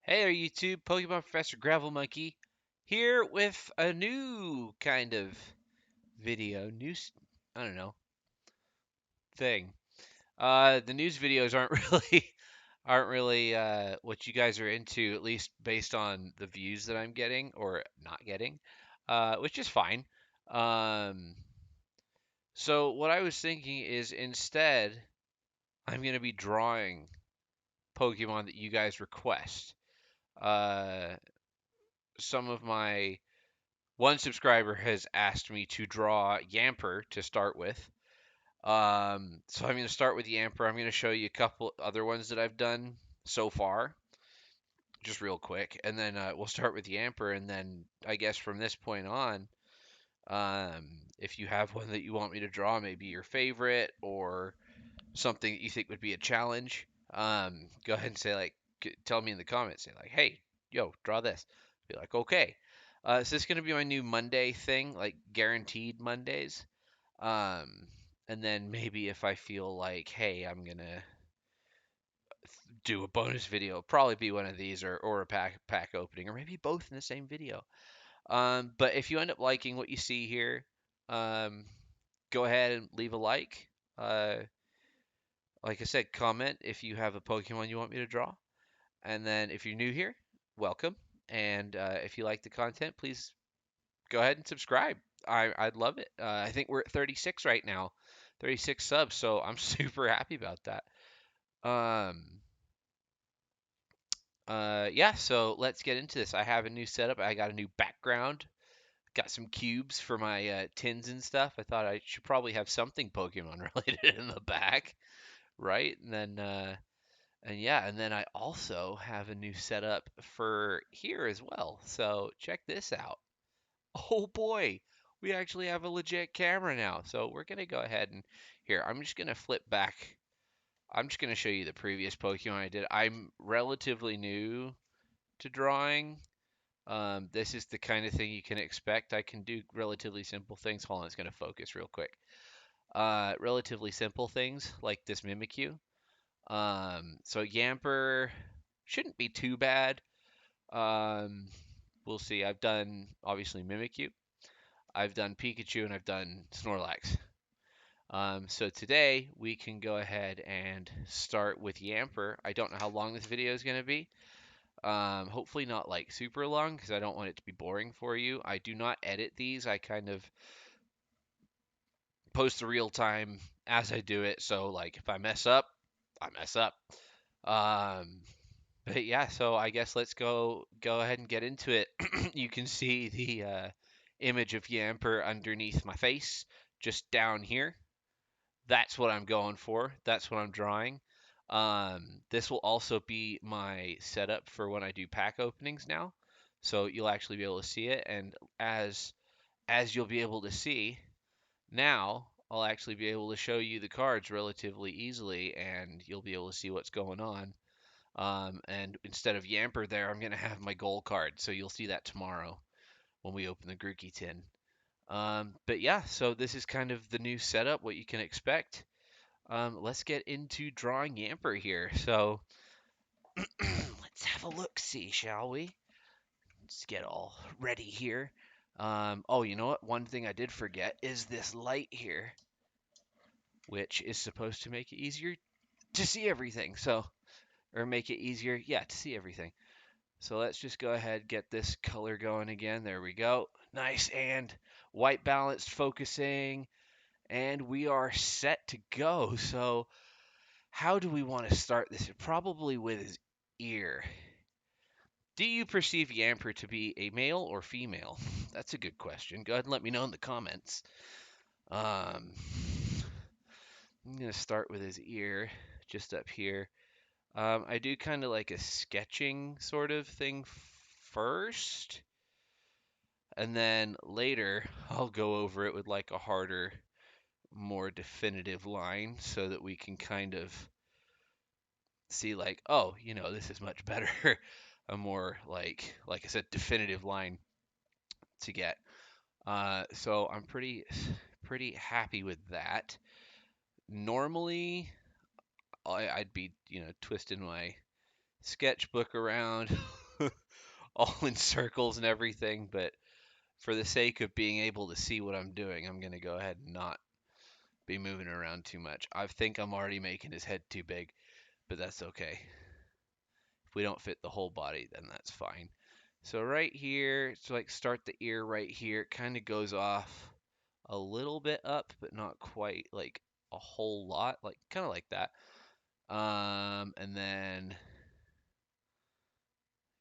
Hey, are YouTube Pokemon Professor Gravel Monkey here with a new kind of video, I don't know, thing. The news videos aren't really what you guys are into, at least based on the views that I'm getting or not getting, which is fine. Um, so what I was thinking is instead I'm gonna be drawing Pokemon that you guys request. Uh, some of my One subscriber has asked me to draw Yamper to start with. So I'm going to start with Yamper. I'm going to show you a couple other ones that I've done so far, just real quick, and then we'll start with Yamper, and then I guess from this point on, if you have one that you want me to draw, maybe your favorite or something that you think would be a challenge, go ahead and say like, tell me in the comments, say like, hey, yo, draw this. Be like, okay. So this is gonna be my new Monday thing, like guaranteed Mondays. Um, and then maybe if I feel like, hey, I'm gonna do a bonus video, it'll probably be one of these or a pack opening, or maybe both in the same video. But if you end up liking what you see here, um, go ahead and leave a like. Uh, like I said, comment if you have a Pokemon you want me to draw. And then if you're new here, welcome. And if you like the content, please go ahead and subscribe. I'd love it. I think we're at 36 right now, 36 subs, so I'm super happy about that. Um, yeah, so let's get into this. I have a new setup. I got a new background. Got some cubes for my tins and stuff. I thought I should probably have something Pokemon related in the back, right? And yeah, and then I also have a new setup for here as well. So check this out. Oh boy, we actually have a legit camera now. So we're gonna go ahead and here, I'm just gonna flip back. I'm just gonna show you the previous Pokemon I did. I'm relatively new to drawing. This is the kind of thing you can expect. I can do relatively simple things. Hold on, it's gonna focus real quick. Relatively simple things like this Mimikyu. So Yamper shouldn't be too bad. Um, we'll see. I've done obviously Mimikyu, I've done Pikachu, and I've done Snorlax. So today we can go ahead and start with Yamper. I don't know how long this video is going to be. Hopefully not like super long because I don't want it to be boring for you. I do not edit these. I kind of post the real time as I do it. So like if I mess up, I mess up. Um, But yeah, so I guess let's go ahead and get into it. You can see the image of Yamper underneath my face, just down here. That's what I'm going for. That's what I'm drawing. This will also be my setup for when I do pack openings now. So you'll actually be able to see it, and as you'll be able to see now, I'll actually be able to show you the cards relatively easily, and you'll be able to see what's going on. And instead of Yamper there, I'm going to have my goal card. So you'll see that tomorrow when we open the Grookey tin. But yeah, so this is kind of the new setup, what you can expect. Let's get into drawing Yamper here. So let's have a look see, shall we? Let's get all ready here. Oh, you know what? One thing I did forget is this light here, which is supposed to make it easier to see everything. So, or make it easier, yeah, to see everything. So let's just go ahead, get this color going again. There we go. Nice and white balanced focusing. And we are set to go. So how do we want to start this? Probably with his ear. Do you perceive Yamper to be a male or female? That's a good question. Go ahead and let me know in the comments. Um, I'm going to start with his ear just up here. I do kind of like a sketching sort of thing first. And then later, I'll go over it with like a harder, more definitive line so that we can kind of see like, oh, this is much better. A more like I said, definitive line to get. So I'm pretty happy with that. Normally, I'd be twisting my sketchbook around, all in circles and everything, but for the sake of being able to see what I'm doing, I'm going to go ahead and not be moving around too much. I think I'm already making his head too big, but that's okay. If we don't fit the whole body, then that's fine. So right here, it's like start the ear right here. It kind of goes off a little bit up, but not quite like a whole lot, like kind of like that. And then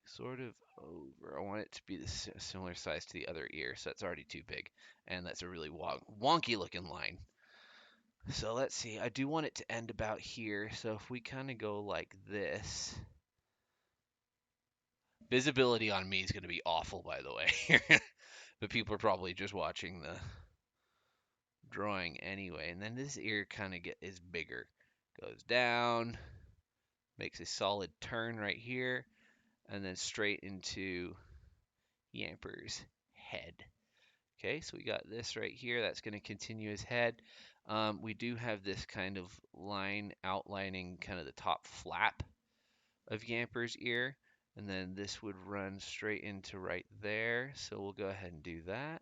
sort of over. I want it to be the similar size to the other ear, so that's already too big, and that's a really wonky looking line. So let's see. I do want it to end about here. So if we kind of go like this, visibility on me is going to be awful, by the way. But people are probably just watching the drawing anyway. And then this ear kind of is bigger, goes down, makes a solid turn right here, and then straight into Yamper's head. Okay, so we got this right here. That's going to continue his head. We do have this kind of line outlining kind of the top flap of Yamper's ear. And then this would run straight into right there. So we'll go ahead and do that.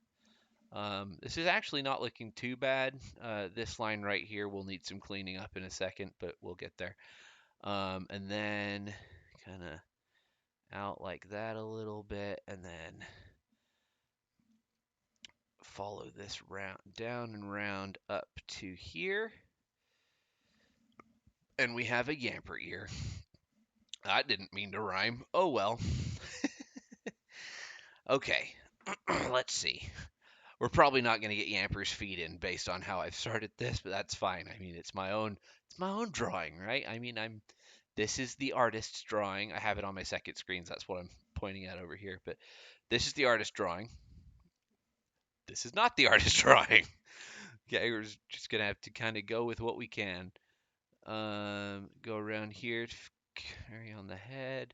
This is actually not looking too bad. This line right here will need some cleaning up in a second, but we'll get there. And then kind of out like that a little bit, and then follow this round down and round up to here. And we have a Yamper ear. I didn't mean to rhyme. Oh well. Okay, let's see. We're probably not going to get Yamper's feet in based on how I've started this, but that's fine. I mean, it's my own drawing, right? I mean, this is the artist's drawing. I have it on my second screen, so that's what I'm pointing at over here, but this is the artist drawing. This is not the artist drawing. Okay, we're just going to have to kind of go with what we can. Go around here, carry on the head,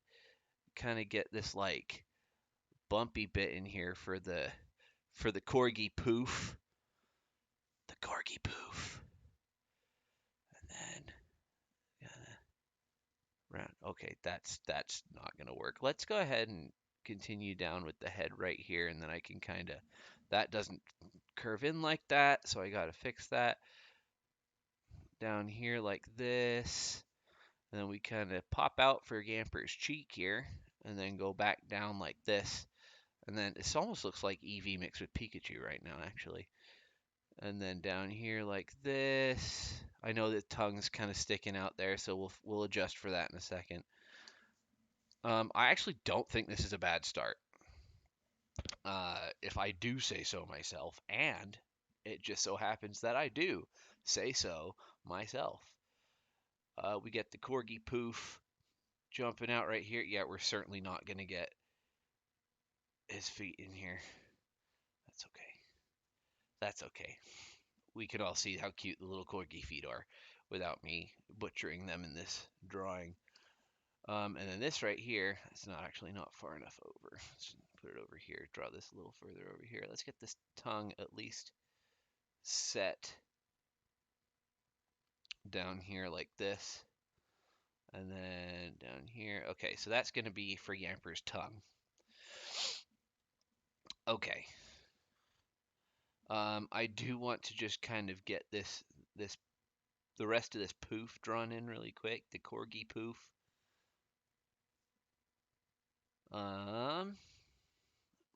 kind of get this like bumpy bit in here for the corgi poof. The corgi poof. And then round. Okay, that's not gonna work. Let's go ahead and continue down with the head right here, and then I can kind of, that doesn't curve in like that, so I gotta fix that. Down here like this, and then we kind of pop out for Yamper's cheek here, and then go back down like this. And then this almost looks like Eevee mixed with Pikachu right now, actually. And then down here like this. I know the tongue's kind of sticking out there, so we'll adjust for that in a second. I actually don't think this is a bad start, if I do say so myself, and it just so happens that I do say so myself. We get the corgi poof jumping out right here. Yeah, we're certainly not going to get his feet in here. That's okay. That's okay. We can all see how cute the little corgi feet are without me butchering them in this drawing. And then this right here, it's not far enough over. Let's put it over here, draw this a little further over here. Let's get this tongue at least set down here like this. And then down here. Okay, so that's going to be for Yamper's tongue. Okay. I do want to just kind of get the rest of this poof drawn in really quick, the corgi poof.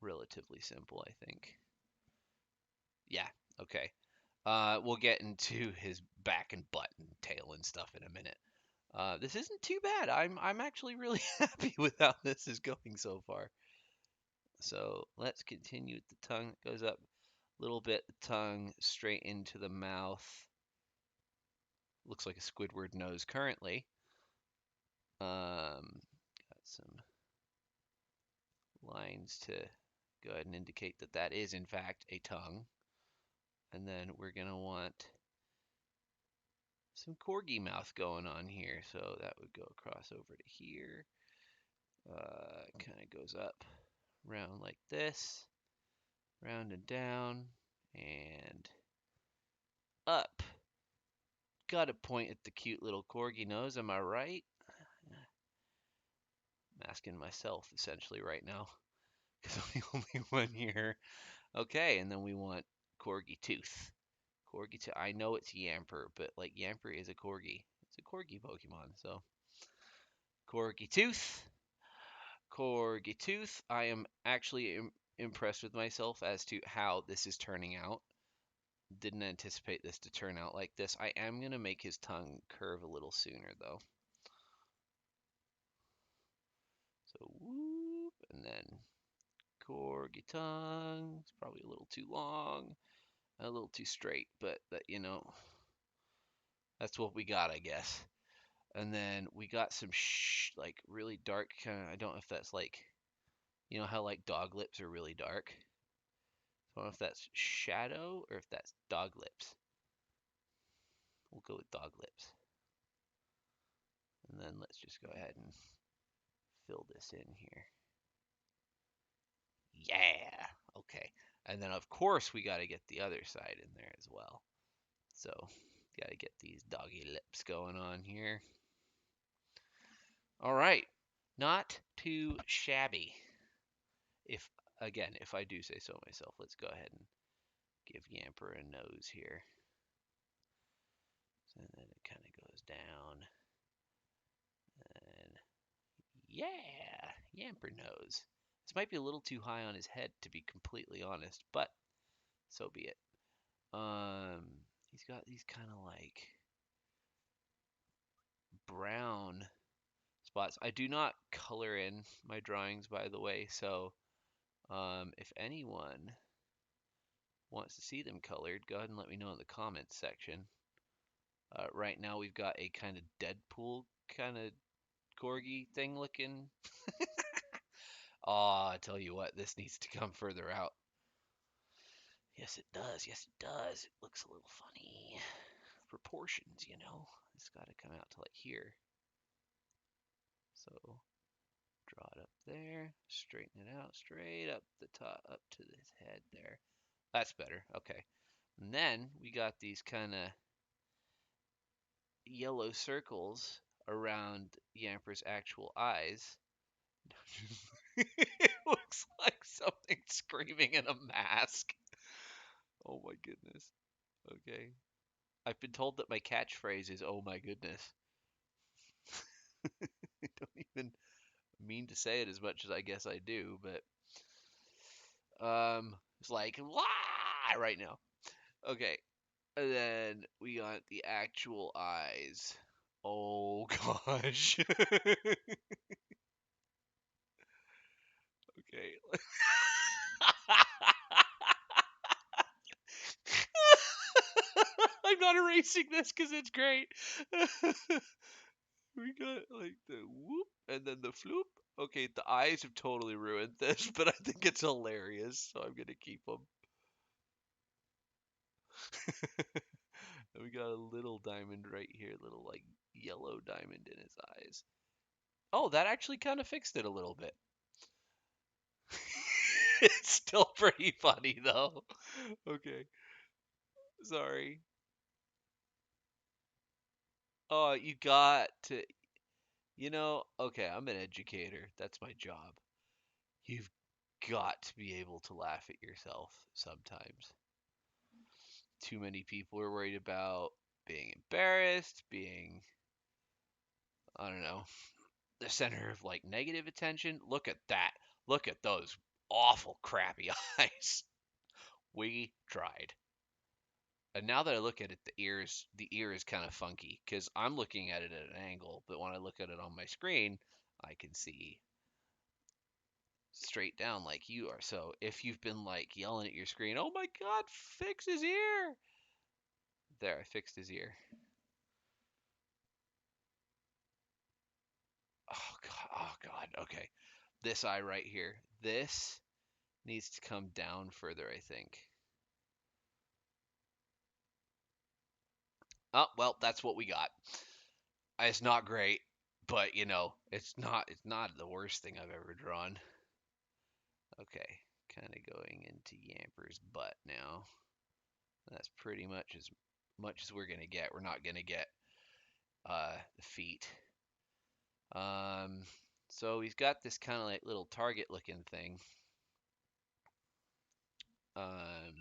Relatively simple, I think. Yeah, okay. We'll get into his back and butt and tail and stuff in a minute. This isn't too bad. I'm actually really happy with how this is going so far. So let's continue with the tongue. It goes up a little bit, the tongue straight into the mouth. Looks like a Squidward nose currently. Got some lines to go ahead and indicate that that is in fact a tongue. And then we're going to want some corgi mouth going on here. So that would go across over to here. Kind of goes up, round like this, round and down, and up. Got to point at the cute little corgi nose, am I right? asking myself essentially right now because I'm the only one here. Okay, and then we want Corgi Tooth. Corgi Tooth. I know it's Yamper, but like Yamper is a Corgi. It's a Corgi Pokemon, so Corgi Tooth. Corgi Tooth. I am actually impressed with myself as to how this is turning out. Didn't anticipate this to turn out like this. I am going to make his tongue curve a little sooner, though. So, whoop, and then Corgi tongue. It's probably a little too long, a little too straight, but that, that's what we got, I guess. And then we got some like really dark kind of. I don't know if that's like, how like dog lips are really dark. I don't know if that's shadow or if that's dog lips. We'll go with dog lips. And then let's just go ahead and fill this in here. Yeah. Okay. And then of course we got to get the other side in there as well. So got to get these doggy lips going on here. All right. Not too shabby. If I do say so myself, let's go ahead and give Yamper a nose here. And then it kind of goes down. And yeah, Yamper nose. This might be a little too high on his head, to be completely honest, but so be it. He's got these kind of like brown spots. I do not color in my drawings, by the way, so if anyone wants to see them colored, go ahead and let me know in the comments section. Right now we've got a kind of Deadpool kind of corgi thing looking. Oh, I tell you what, this needs to come further out. Yes, it does. Yes, it does. It looks a little funny. Proportions, It's got to come out to like here. So draw it up there, straighten it out, straight up the top, up to his head there. That's better. Okay. And then we got these kind of yellow circles around Yamper's actual eyes. It looks like something screaming in a mask. Oh my goodness. Okay. I've been told that my catchphrase is "Oh my goodness." I don't even mean to say it as much as I guess I do, but it's like "Wah!" right now. Okay. And then we got the actual eyes. Oh gosh. Okay. I'm not erasing this because it's great. We got like the whoop and then the floop. Okay, the eyes have totally ruined this, but I think it's hilarious, so I'm gonna keep them. And we got a little diamond right here, little like yellow diamond in his eyes. Oh, that actually kind of fixed it a little bit. It's still pretty funny though. Okay, sorry. Oh, you got to, okay, I'm an educator. That's my job. You've got to be able to laugh at yourself sometimes. Too many people are worried about being embarrassed, being, I don't know, the center of like negative attention. Look at that. Look at those awful, crappy eyes. We tried. And now that I look at it, the ear is kind of funky because I'm looking at it at an angle, but when I look at it on my screen, I can see straight down like you are. So if you've been like yelling at your screen, "Oh my God, fix his ear!" There, I fixed his ear. Oh God, oh God. Okay, this eye right here. This needs to come down further, I think. Oh well, that's what we got. It's not great, but it's not the worst thing I've ever drawn. Okay, kind of going into Yamper's butt now. That's pretty much as we're gonna get. We're not gonna get the feet. Um, So he's got this kind of like little target looking thing, um,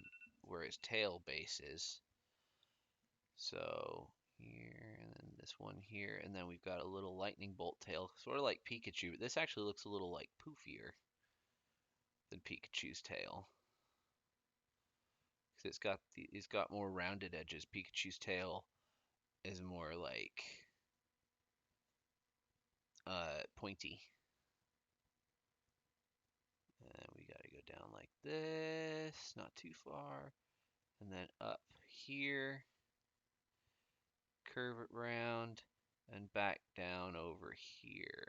where his tail base is. So here, and then this one here, and then we've got a little lightning bolt tail, sort of like Pikachu. But this actually looks a little like poofier than Pikachu's tail, because it's got more rounded edges. Pikachu's tail is more like pointy. And we got to go down like this, not too far, and then up here, curve it round, and back down over here.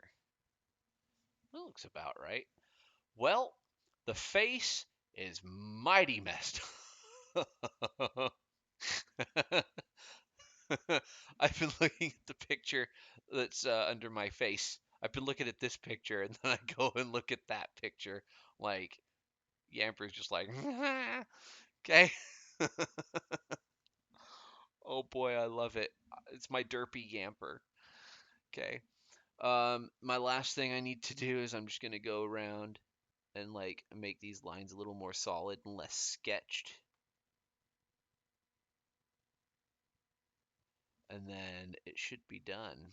That looks about right. Well, the face is mighty messed up. I've been looking at the picture that's under my face. I've been looking at this picture, and then I go and look at that picture. Like, Yamper's just like, okay. Oh boy, I love it. It's my derpy Yamper. Okay. My last thing I need to do is I'm just gonna go around and like make these lines a little more solid and less sketched. And then it should be done.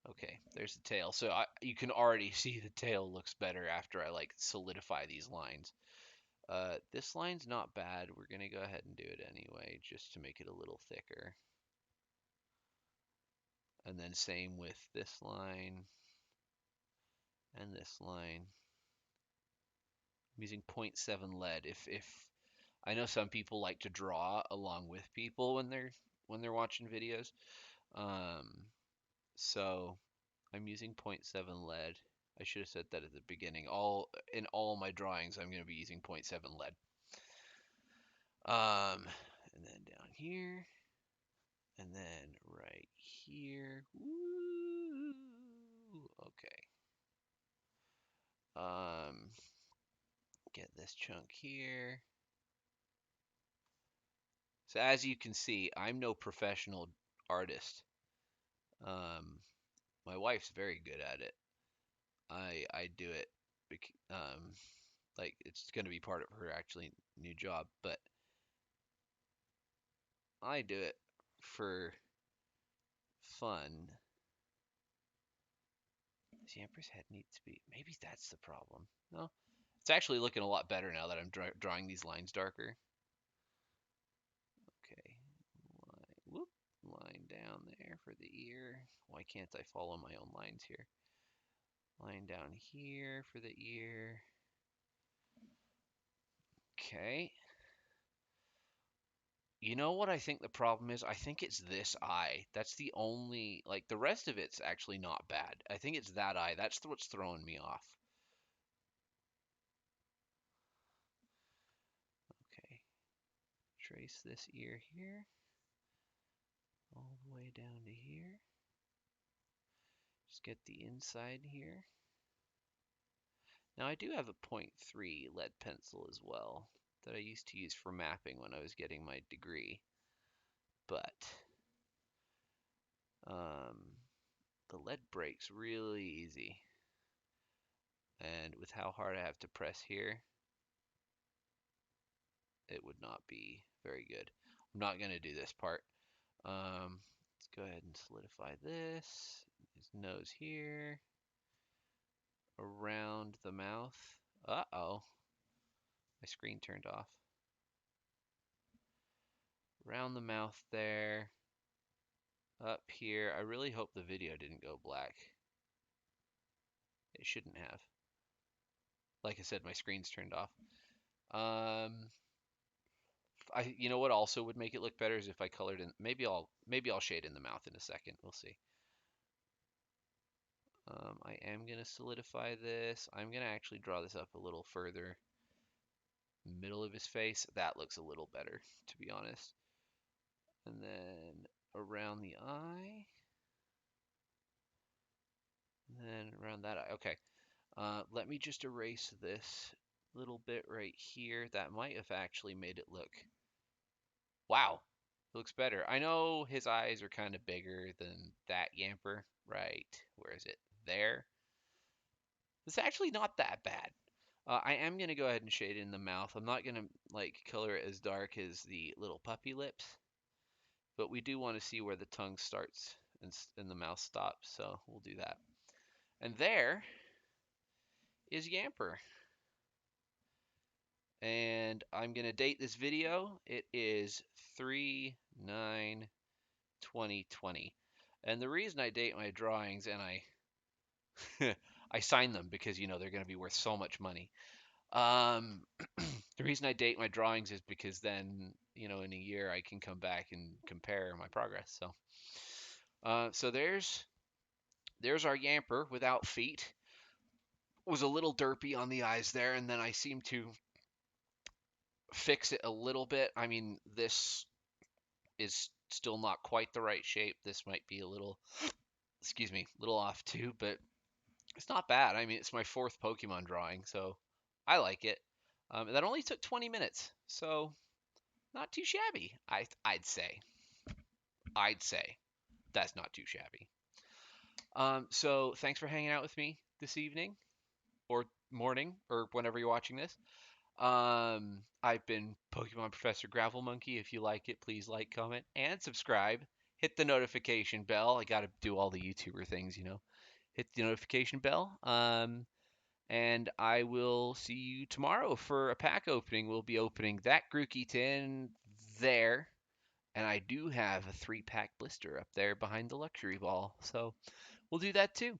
Okay, there's the tail. So you can already see the tail looks better after I like solidify these lines. This line's not bad. We're gonna go ahead and do it anyway, just to make it a little thicker. And then same with this line and this line. I'm using 0.7 lead. If I know some people like to draw along with people when they're watching videos. Um, so I'm using 0.7 lead. I should have said that at the beginning. In all my drawings, I'm going to be using 0.7 lead. And then down here, and then right here. Woo! Okay. Get this chunk here. So as you can see, I'm no professional artist. Um, my wife's very good at it. I do it, like it's going to be part of her actually new job, but I do it for fun. This Yamper's head needs to be. Maybe that's the problem. No, it's actually looking a lot better now that I'm drawing these lines darker. Okay, whoop, line down there for the ear. Why can't I follow my own lines here? Line down here for the ear. Okay. You know what I think the problem is? I think it's this eye. That's the only, like, the rest of it's actually not bad. I think it's that eye. That's what's throwing me off. Okay. Trace this ear here, all the way down to here. Just get the inside here. Now I do have a 0.3 lead pencil as well that I used to use for mapping when I was getting my degree. But the lead breaks really easy. And with how hard I have to press here, it would not be very good. I'm not going to do this part. Let's go ahead and solidify this. His nose here. Around the mouth. Uh-oh. My screen turned off. Around the mouth there. Up here. I really hope the video didn't go black. It shouldn't have. Like I said, my screen's turned off. You know what also would make it look better is if I colored in. Maybe I'll shade in the mouth in a second. We'll see. I am gonna solidify this. I'm gonna actually draw this up a little further. Middle of his face. That looks a little better, to be honest. And then around the eye. And then around that eye. Okay. Let me just erase this little bit right here. That might have actually made it look. Wow. It looks better. I know his eyes are kind of bigger than that Yamper, right? Where is it? There. It's actually not that bad. I am gonna go ahead and shade in the mouth. I'm not gonna like color it as dark as the little puppy lips, but we do want to see where the tongue starts and the mouth stops, so we'll do that. And there is Yamper. And I'm gonna date this video. It is 3/9/2020. And the reason I date my drawings and I I sign them because they're gonna be worth so much money. Um, the reason I date my drawings is because then, in a year I can come back and compare my progress. So there's our Yamper without feet. Was a little derpy on the eyes there, and then I seem to fix it a little bit. I mean, this is still not quite the right shape. This might be a little, excuse me, a little off too, but it's not bad. I mean, it's my fourth Pokemon drawing, so I like it. That only took 20 minutes, so not too shabby. I'd say. I'd say that's not too shabby. So thanks for hanging out with me this evening or morning or whenever you're watching this. I've been Pokemon Professor Gravel Monkey. If you like it, please like, comment, and subscribe. Hit the notification bell. I got to do all the YouTuber things. Hit the notification bell. And I will see you tomorrow for a pack opening. We'll be opening that Grookey tin there. And I do have a 3-pack blister up there behind the luxury ball. So we'll do that too.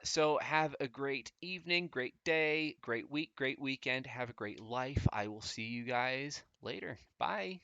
So have a great evening, great day, great week, great weekend. Have a great life. I will see you guys later. Bye.